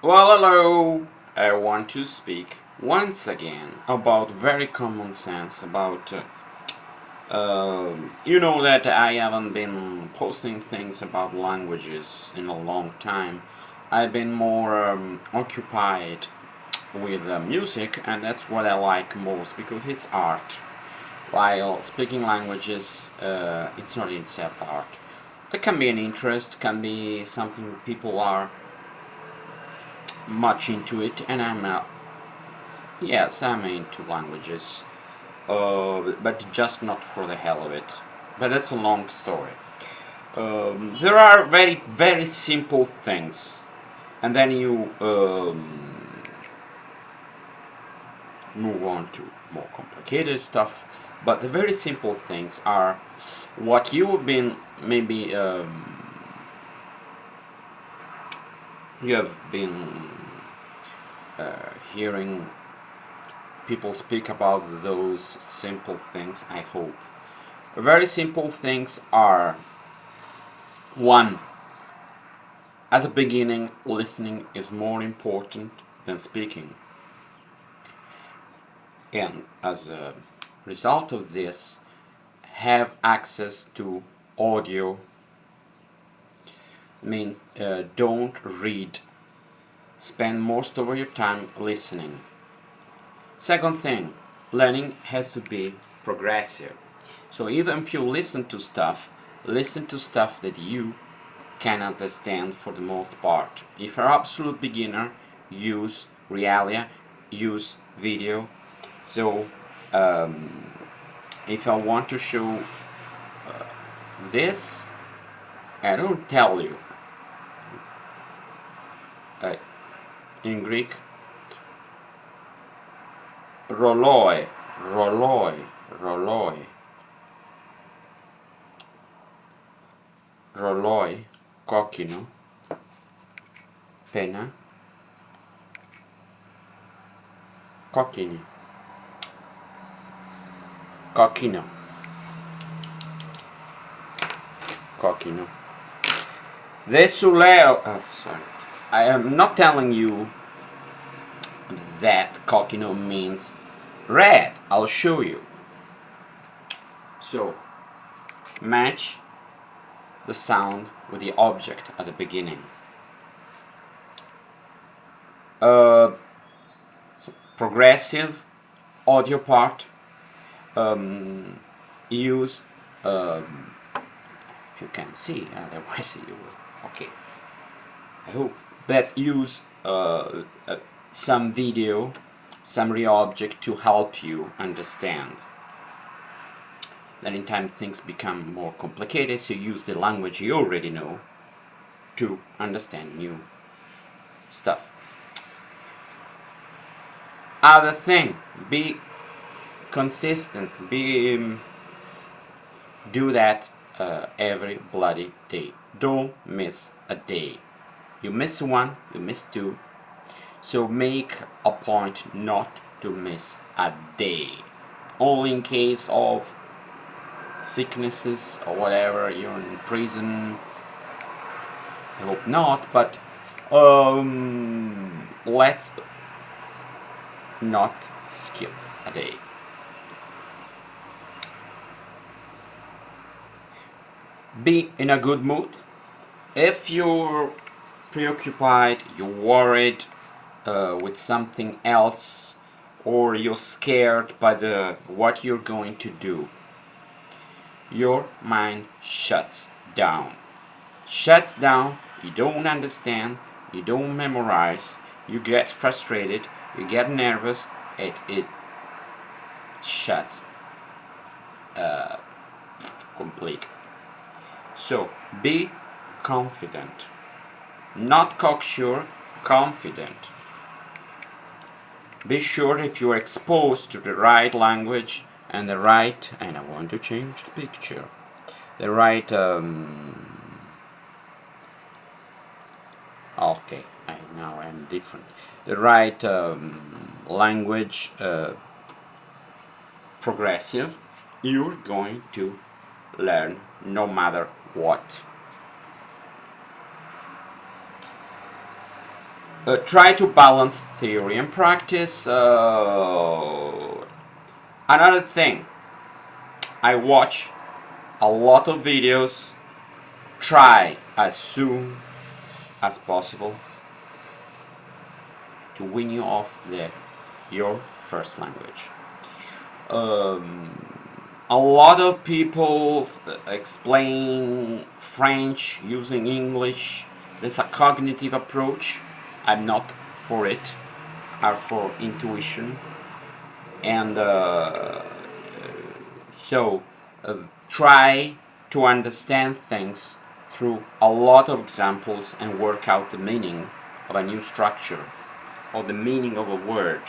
Well, hello. I want to speak once again about very common sense. You know that I haven't been posting things about languages in a long time. I've been more occupied with music, and that's what I like most because it's art. While speaking languages, it's not in itself art. It can be an interest, can be something people are much into it, and I'm into languages, but just not for the hell of it. But that's a long story. There are very simple things, and then you move on to more complicated stuff. But the very simple things are what you've been maybe you have been hearing people speak about those simple things, I hope. Very simple things are: one, at the beginning, listening is more important than speaking. And as a result of this, have access to audio means don't read. Spend most of your time listening. Second thing, learning has to be progressive. So even if you listen to stuff that you can understand for the most part. If you're an absolute beginner, use Realia, use video. So if I want to show this, I don't tell you in Greek, roloi, roloi, roloi, roloi, κόκκινο, πένα, κόκκινη, κόκκινο, κόκκινο. Δεν σου λέω, sorry, I am not telling you that κόκκινο means red. I'll show you. So, match the sound with the object at the beginning. Progressive audio part. Use if you can see, otherwise you will. Okay. I hope. But use some video, some real object to help you understand. Then in time things become more complicated, so use the language you already know to understand new stuff. Other thing, be consistent, do that every bloody day. Don't miss a day. You miss one, you miss two, so make a point not to miss a day. Only in case of sicknesses or whatever, you're in prison, I hope not, but let's not skip a day. Be in a good mood. If you're preoccupied, you're worried with something else, or you're scared by what you're going to do, your mind shuts down. You don't understand, you don't memorize, you get frustrated, you get nervous, it shuts completely. So be confident, not cocksure, confident. Be sure if you're exposed to the right language and the right, and I want to change the picture, the right okay, now I'm different, the right language progressive, you're going to learn no matter what. 。 . 。 。 。 . 。 。 . 。 . 。 . 。 . 。 . 。 。 . 。 。 . 。 。 . 。 。 . 。 。 . 。 。 。 。 。 。 。 . 。 。 。 。 。 。 . 。 。 . 。 . 。 . 。 . 。 What? Try to balance theory and practice. Another thing, I watch a lot of videos. Try as soon as possible to win you off your first language. A lot of people explain French using English. There's a cognitive approach. I'm not for it. I'm for intuition. And so try to understand things through a lot of examples and work out the meaning of a new structure or the meaning of a word.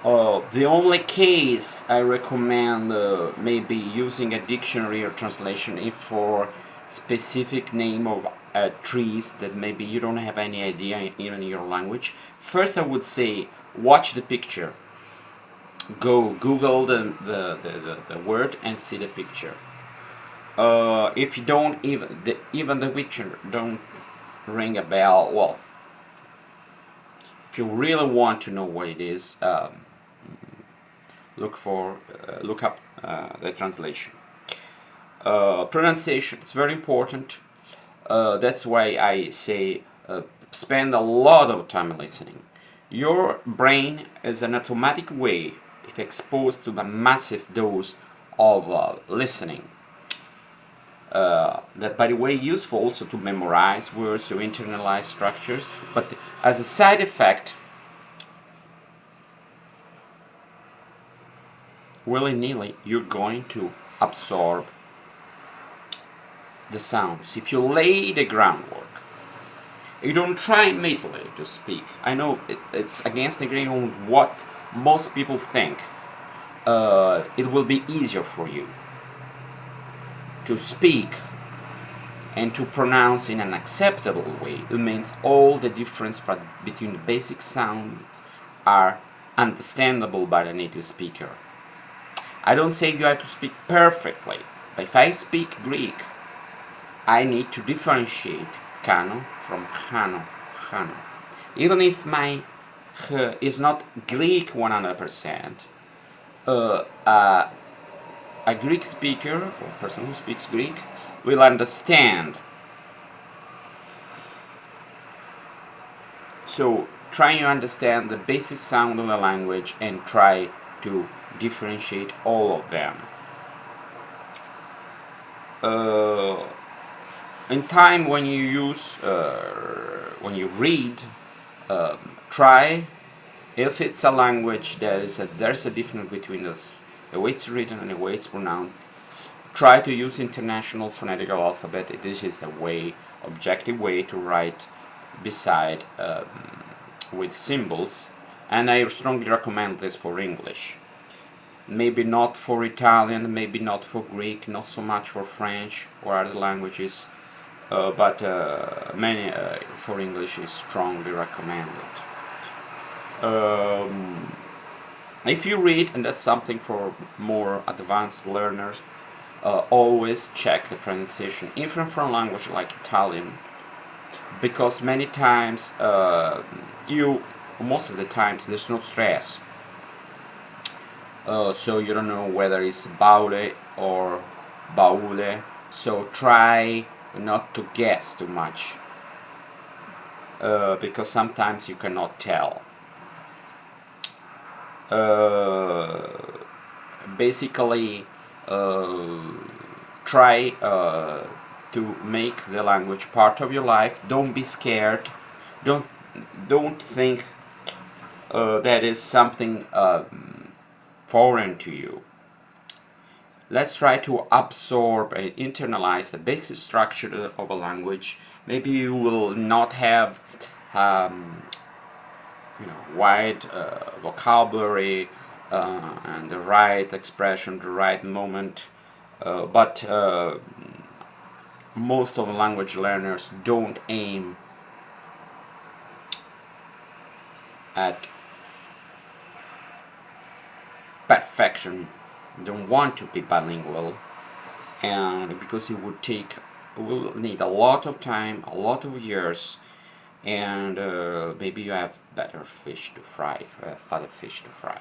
The only case I recommend maybe using a dictionary or translation if for specific name of trees that maybe you don't have any idea in your language. First I would say watch the picture. Go Google the word and see the picture. If you don't even the picture don't ring a bell, well, if you really want to know what it is, look up the translation. Pronunciation, it's very important. That's why I say spend a lot of time listening. Your brain is an automatic way, if exposed to a massive dose of listening, that by the way useful also to memorize words, to internalize structures, but as a side effect, willy-nilly you're going to absorb the sounds. If you lay the groundwork, you don't try immediately to speak. I know it's against the grain on what most people think. It will be easier for you to speak and to pronounce in an acceptable way. It means all the difference between the basic sounds are understandable by the native speaker. I don't say you have to speak perfectly, but if I speak Greek, I need to differentiate kano from chano. Even if my ch is not Greek 100%, a Greek speaker or person who speaks Greek will understand. So try to understand the basic sound of the language and try to differentiate all of them. In time when you use, when you read, try, if it's a language there's a difference between the way it's written and the way it's pronounced, try to use International Phonetical Alphabet. This is a way, objective way to write beside with symbols, and I strongly recommend this for English. Maybe not for Italian, maybe not for Greek, not so much for French or other languages, but many for English is strongly recommended. If you read, and that's something for more advanced learners, always check the pronunciation, even for a language like Italian, because many times, most of the times, there's no stress. So you don't know whether it's baule or baule, so try not to guess too much, because sometimes you cannot tell. Basically, try to make the language part of your life. Don't be scared. Don't think that is something foreign to you. Let's try to absorb and internalize the basic structure of a language. Maybe you will not have wide vocabulary and the right expression, the right moment, but most of the language learners don't aim at perfection, don't want to be bilingual, and because it will need a lot of time, a lot of years and maybe you have better fish to fry, fatter fish to fry.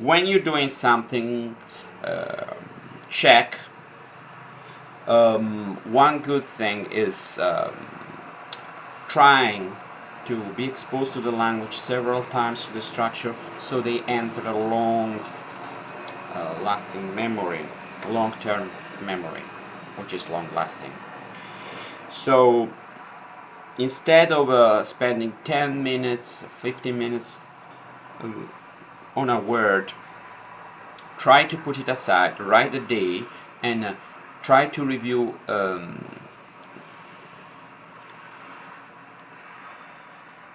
When you're doing something, check. One good thing is trying to be exposed to the language several times, to the structure, so they enter a long lasting memory, long-term memory, which is long-lasting. So instead of spending 10 minutes, 15 minutes on a word, try to put it aside, write a day, and try to review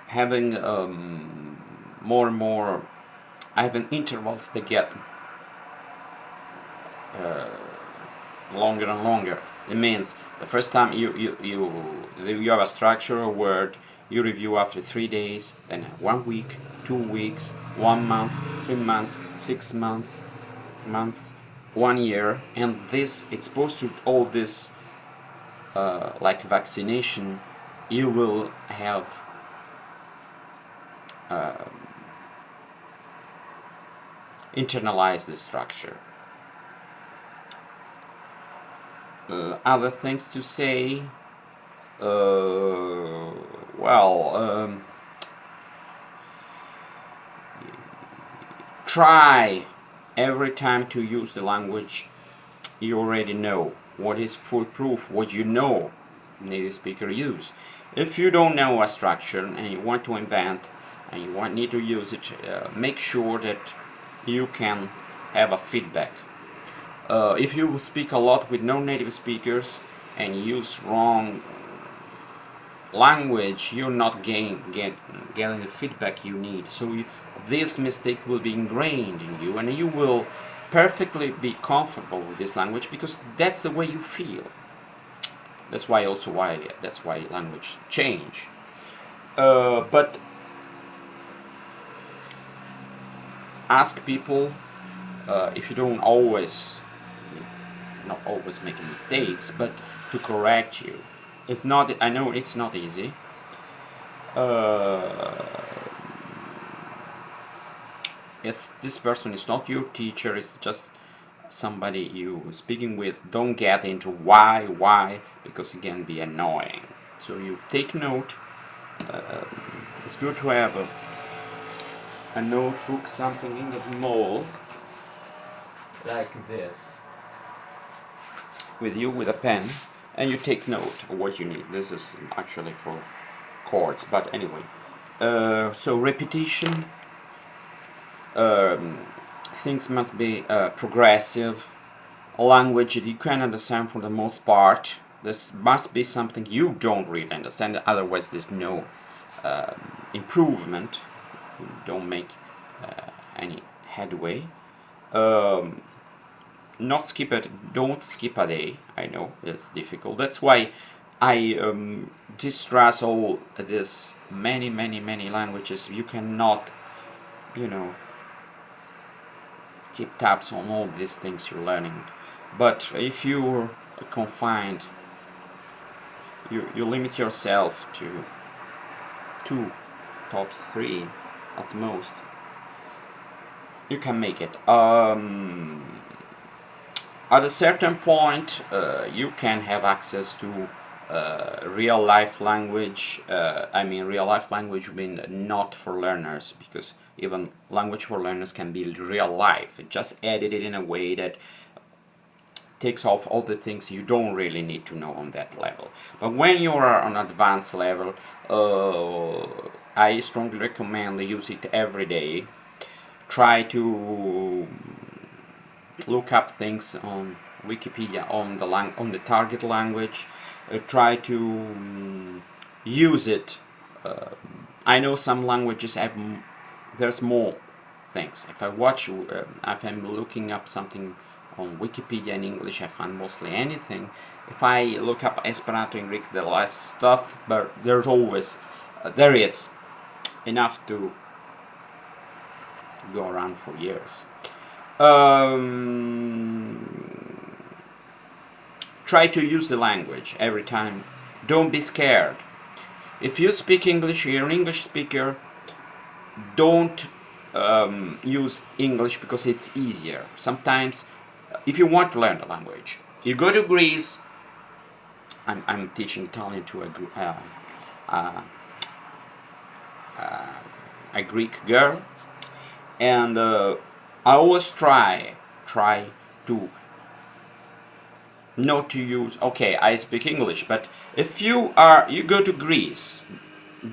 having more and more, having intervals that get longer and longer. It means the first time you have a structure or word, you review after 3 days, then 1 week, 2 weeks, 1 month, 3 months, 6 months, 1 year, and this, exposed to all this like vaccination, you will have internalized the structure. Other things to say, try every time to use the language you already know. What is foolproof? What you know native speaker use. If you don't know a structure and you want to invent and you need to use it, make sure that you can have a feedback. If you speak a lot with non-native speakers and use wrong language, you're not getting the feedback you need. So this mistake will be ingrained in you, and you will perfectly be comfortable with this language because that's the way you feel. That's why language change. But ask people if you don't always, not always making mistakes, but to correct you. It's not, I know it's not easy. If this person is not your teacher, it's just somebody you speaking with, don't get into why, because it can be annoying. So you take note. It's good to have a notebook, something in the mall like this with you, with a pen, and you take note of what you need. This is actually for chords, but anyway. So repetition, things must be progressive, language that you can understand for the most part. This must be something you don't really understand, otherwise there's no improvement. You don't make any headway. Not skip it. Don't skip a day. I know it's difficult. That's why I distress all this many languages. You cannot, keep tabs on all these things you're learning. But if you're confined, you limit yourself to 2, tops 3 at most, you can make it. At a certain point, you can have access to real life language. Real life language mean not for learners, because even language for learners can be real life, just edited in a way that takes off all the things you don't really need to know on that level. But when you are on advanced level, I strongly recommend use it every day. Try to look up things on Wikipedia on the target language. Try to use it. I know some languages have there's more things. If I'm looking up something on Wikipedia in English, I find mostly anything. If I look up Esperanto in Greek, the less stuff, but there is enough to go around for years. Try to use the language every time Don't be scared. If you speak English, you're an English speaker, don't use English because it's easier. Sometimes, if you want to learn the language, you go to Greece. I'm teaching Italian to a Greek girl, and I always try to not to use. Okay, I speak English, but if you go to Greece,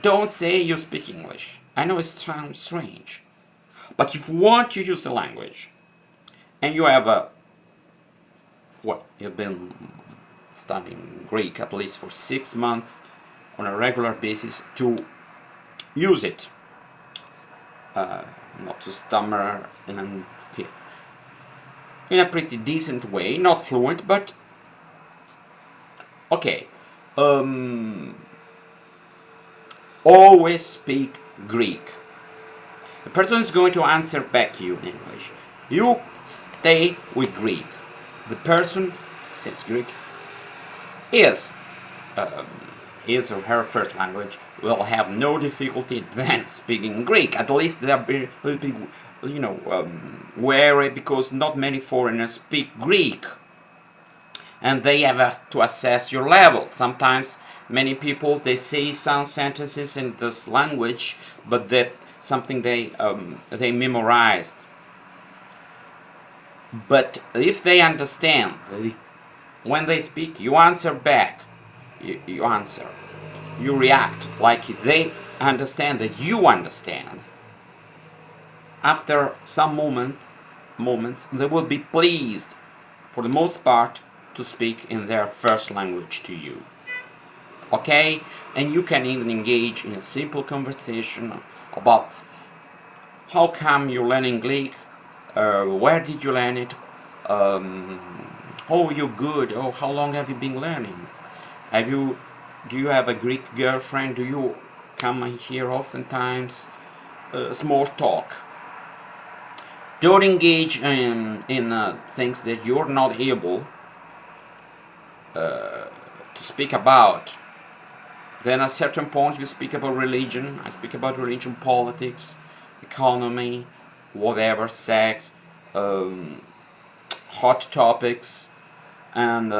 don't say you speak English. I know it sounds strange, but if you want to use the language, and you have you've been studying Greek at least for 6 months on a regular basis, to use it, not to stammer in a pretty decent way, not fluent, but okay. Always speak Greek. The person is going to answer back you in English. You stay with Greek. The person, since Greek is his or her first language, will have no difficulty then speaking Greek. At least they'll be wary, because not many foreigners speak Greek, and they have to assess your level. Sometimes many people, they say some sentences in this language, but that something they memorized. But if they understand, when they speak, you answer back. You answer. You react like they understand that you understand. After some moments, they will be pleased, for the most part, to speak in their first language to you. Okay? And you can even engage in a simple conversation about how come you're learning Greek, where did you learn it, oh, you're good, oh, how long have you been learning, do you have a Greek girlfriend, do you come here oftentimes, small talk. Don't engage in things that you're not able to speak about. Then at a certain point you speak about religion. I speak about religion, politics, economy, whatever, sex, hot topics, and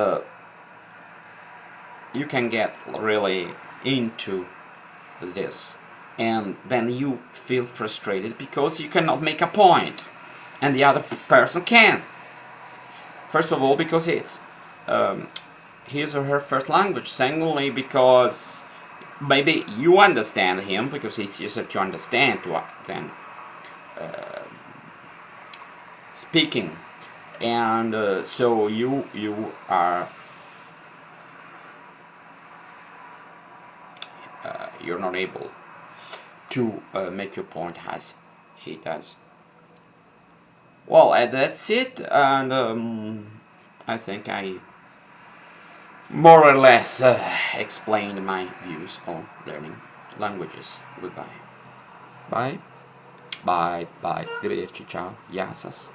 you can get really into this, and then you feel frustrated because you cannot make a point and the other person can. First of all, because it's his or her first language. Secondly, because maybe you understand him, because it's easier to understand than speaking, and so you are you're not able to make your point as he does. Well, that's it, and I think I more or less explained my views on learning languages. Goodbye. Bye. Bye. Bye. Arrivederci. Ciao. Yassas.